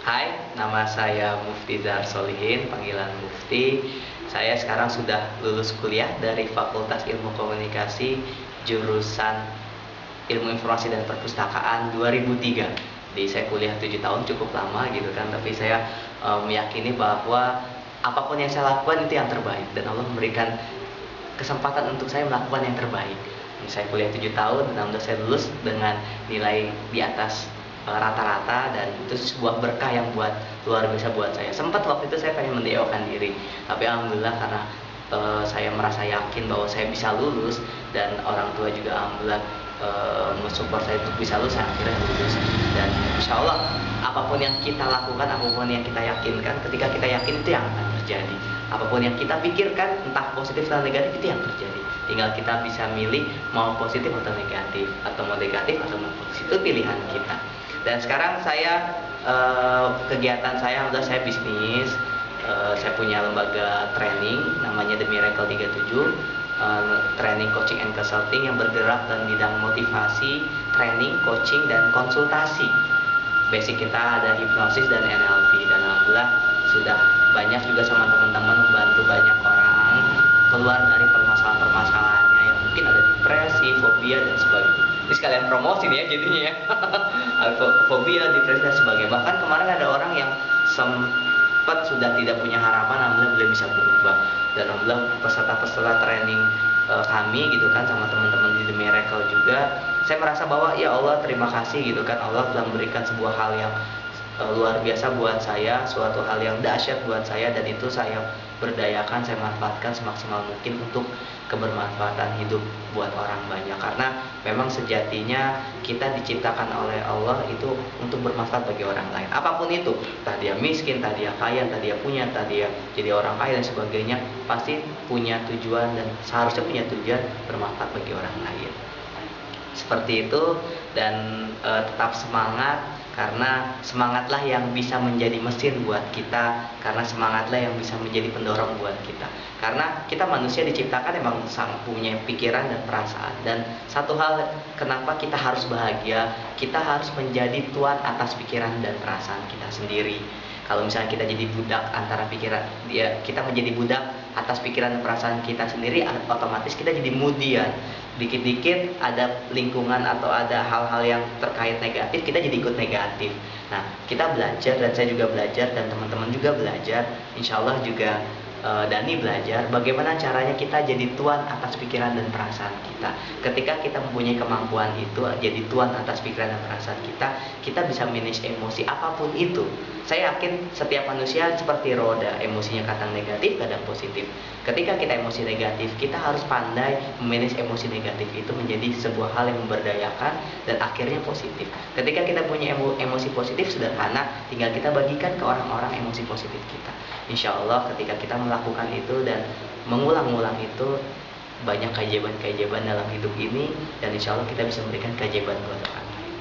Hai, nama saya Mufti Zahar Solihin, panggilan Mufti. Saya sekarang sudah lulus kuliah dari Fakultas Ilmu Komunikasi, jurusan Ilmu Informasi dan Perpustakaan 2003. Jadi saya kuliah 7 tahun, cukup lama gitu kan, tapi saya meyakini bahwa apapun yang saya lakukan itu yang terbaik, dan Allah memberikan kesempatan untuk saya melakukan yang terbaik. Saya kuliah 7 tahun dan alhamdulillah saya lulus dengan nilai di atas rata-rata, dan itu sebuah berkah yang luar biasa buat saya. Sempat waktu itu saya pengen mendewakan diri, tapi alhamdulillah karena saya merasa yakin bahwa saya bisa lulus, dan orang tua juga alhamdulillah mensupport saya untuk bisa lulus, saya akhirnya lulus. Dan insya Allah apapun yang kita lakukan, apapun yang kita yakinkan, ketika kita yakin itu yang akan terjadi. Apapun yang kita pikirkan, entah positif atau negatif, itu yang terjadi. Tinggal kita bisa milih mau positif atau negatif, atau mau negatif atau mau positif, itu pilihan kita. Dan sekarang saya kegiatan saya adalah saya bisnis. Saya punya lembaga training namanya The Miracle 37, training, coaching, and consulting yang bergerak dalam bidang motivasi, training, coaching, dan konsultasi. Basic kita ada hipnosis dan NLP, dan alhamdulillah sudah banyak juga sama teman-teman membantu banyak orang keluar dari permasalahan-permasalahannya yang mungkin ada depresi, fobia, dan sebagainya. Ini sekalian promosi nih ya jadinya ya. Fobia, depresi, dan sebagainya. Bahkan kemarin ada orang yang sempat sudah tidak punya harapan, alhamdulillah beliau bisa berubah. Dan alhamdulillah peserta-peserta training kami gitu kan, sama teman-teman di The Miracle juga, saya merasa bahwa ya Allah terima kasih gitu kan, Allah telah memberikan sebuah hal yang luar biasa buat saya, suatu hal yang dahsyat buat saya, dan itu saya berdayakan, saya manfaatkan semaksimal mungkin untuk kebermanfaatan hidup buat orang banyak. Karena memang sejatinya kita diciptakan oleh Allah itu untuk bermanfaat bagi orang lain, apapun itu, entah dia miskin, entah dia kaya, entah dia punya, entah dia jadi orang kaya dan sebagainya, pasti punya tujuan dan seharusnya punya tujuan bermanfaat bagi orang lain. Seperti itu. Dan tetap semangat, karena semangatlah yang bisa menjadi mesin buat kita, karena semangatlah yang bisa menjadi pendorong buat kita. Karena kita manusia diciptakan emang punya pikiran dan perasaan, dan satu hal kenapa kita harus bahagia, kita harus menjadi tuan atas pikiran dan perasaan kita sendiri. Kalau misalnya kita jadi budak antara pikiran kita menjadi budak atas pikiran dan perasaan kita sendiri, otomatis kita jadi kemudian dikit-dikit ada lingkungan atau ada hal-hal yang terkait negatif, kita jadi ikut negatif. Nah, kita belajar, dan saya juga belajar, dan teman-teman juga belajar, insya Allah juga Dani belajar bagaimana caranya kita jadi tuan atas pikiran dan perasaan kita. Ketika kita mempunyai kemampuan itu, jadi tuan atas pikiran dan perasaan kita, kita bisa manage emosi apapun itu. Saya yakin setiap manusia seperti roda, emosinya kadang negatif, kadang positif. Ketika kita emosi negatif, kita harus pandai memanage emosi negatif itu menjadi sebuah hal yang memberdayakan dan akhirnya positif. Ketika kita punya emosi positif, sederhana, tinggal kita bagikan ke orang-orang emosi positif kita. Insya Allah ketika kita melakukan itu dan mengulang-ulang itu, banyak keajaiban-keajaiban dalam hidup ini, dan insya Allah kita bisa memberikan keajaiban buat orang lain.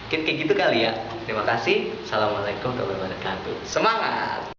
Mungkin kayak gitu kali ya. Terima kasih. Assalamualaikum warahmatullahi wabarakatuh. Semangat!